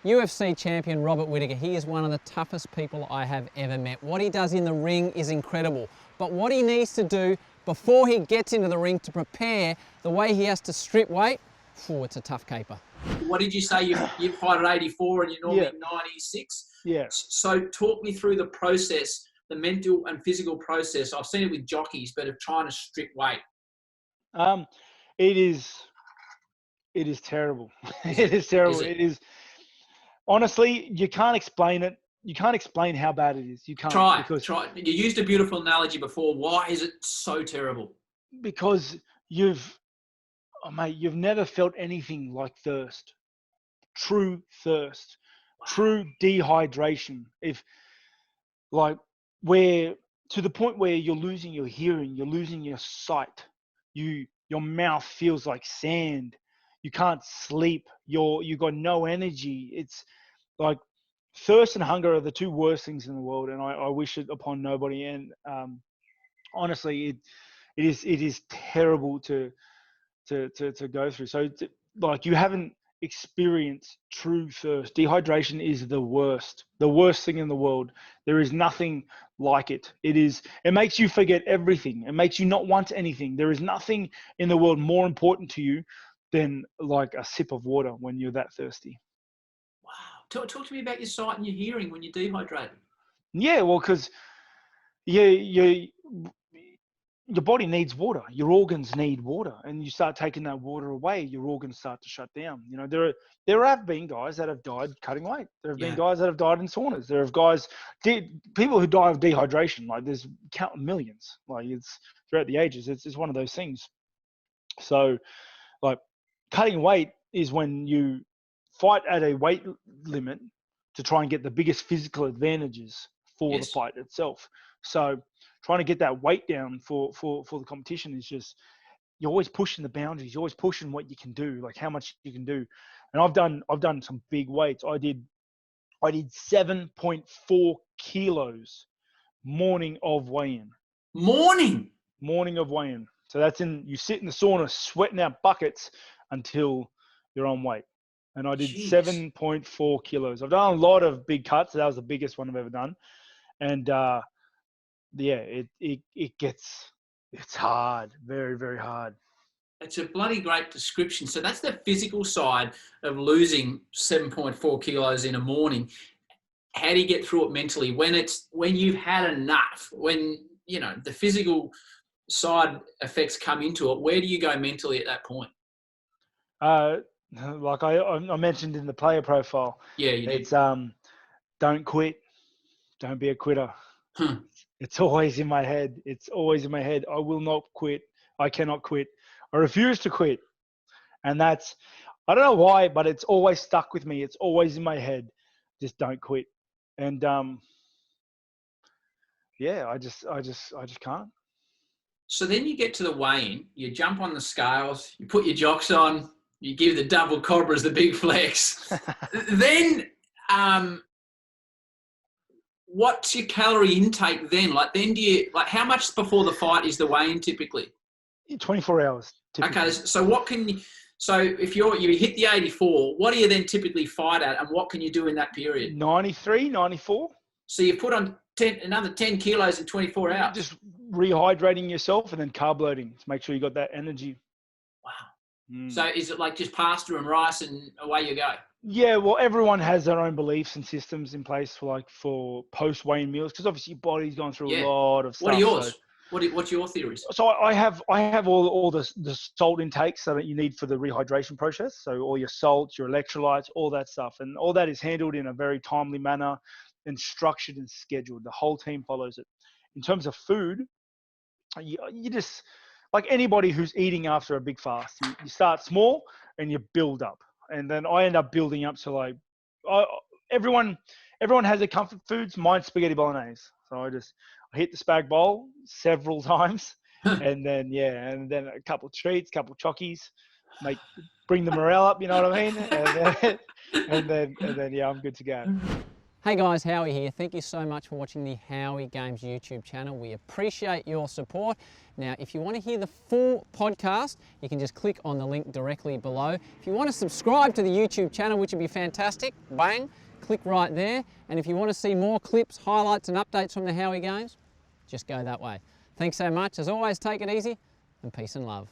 UFC champion Robert Whittaker, he is one of the toughest people I have ever met. What he does in the ring is incredible, but what he needs to do before he gets into the ring to prepare, the way he has to strip weight, it's a tough caper. What did you say? You fight at 84 and you're normally 96? Yeah. So talk me through the process, the mental and physical process. I've seen it with jockeys, but of trying to strip weight. It is terrible. It is terrible. It is. Honestly, you can't explain it. You can't explain how bad it is. You can't. Try. You used a beautiful analogy before. Why is it so terrible? Because you've never felt anything like thirst. True thirst. Wow. True dehydration. Where to the point where you're losing your hearing, you're losing your sight. Your mouth feels like sand. You can't sleep. You got no energy. It's like thirst and hunger are the two worst things in the world, and I wish it upon nobody. And honestly, it is terrible to go through. So you haven't experienced true thirst. Dehydration is the worst thing in the world. There is nothing like it. It makes you forget everything. It makes you not want anything. There is nothing in the world more important to you than like a sip of water when you're that thirsty. Wow. Talk to me about your sight and your hearing when you're dehydrated. Yeah, well, because your body needs water. Your organs need water, and you start taking that water away, your organs start to shut down. You know, there have been guys that have died cutting weight. There have been guys that have died in saunas. There have people who die of dehydration. Like there's millions. Like it's throughout the ages. It's one of those things. So, like cutting weight is when you fight at a weight limit to try and get the biggest physical advantages for the fight itself. So trying to get that weight down for the competition is just, you're always pushing the boundaries. You're always pushing what you can do, like how much you can do. And I've done some big weights. I did 7.4 kilos morning of weigh-in. Morning of weigh-in. So you sit in the sauna sweating out buckets until you're on weight. And I did 7.4 kilos. I've done a lot of big cuts. That was the biggest one I've ever done. And it's hard, very, very hard. It's a bloody great description. So that's the physical side of losing 7.4 kilos in a morning. How do you get through it mentally when you've had enough, when, you know, the physical side effects come into it? Where do you go mentally at that point? Like I mentioned in the player profile. Yeah, you did. It's don't quit. Don't be a quitter. It's always in my head. I will not quit. I cannot quit. I refuse to quit. And I don't know why, but it's always stuck with me. It's always in my head. Just don't quit. And I just can't. So then you get to the weigh-in, you jump on the scales, you put your jocks on, you give the double cobras the big flex. Then what's your calorie intake then? How much before the fight is the weigh-in typically? 24 hours. Typically. Okay, so if you hit the 84, what do you then typically fight at, and what can you do in that period? 93, 94. So you put on another 10 kilos in 24 hours. Just rehydrating yourself and then carb loading to make sure you got that energy. Wow. So is it like just pasta and rice and away you go? Yeah, well, everyone has their own beliefs and systems in place for post weigh-in meals, because obviously your body's gone through a lot of stuff. What are yours? What's your theories? So I have all the salt intakes that you need for the rehydration process. So all your salts, your electrolytes, all that stuff, and all that is handled in a very timely manner and structured and scheduled. The whole team follows it. In terms of food, you just, like anybody who's eating after a big fast, you start small and you build up. And then I end up building up to everyone has their comfort foods. Mine's spaghetti bolognese. So I hit the spag bowl several times, and then a couple of treats, couple of chockies, bring the morale up. You know what I mean? And then I'm good to go. Hey guys, Howie here. Thank you so much for watching the Howie Games YouTube channel. We appreciate your support. Now, if you want to hear the full podcast, you can just click on the link directly below. If you want to subscribe to the YouTube channel, which would be fantastic, bang, click right there. And if you want to see more clips, highlights and updates from the Howie Games, just go that way. Thanks so much. As always, take it easy and peace and love.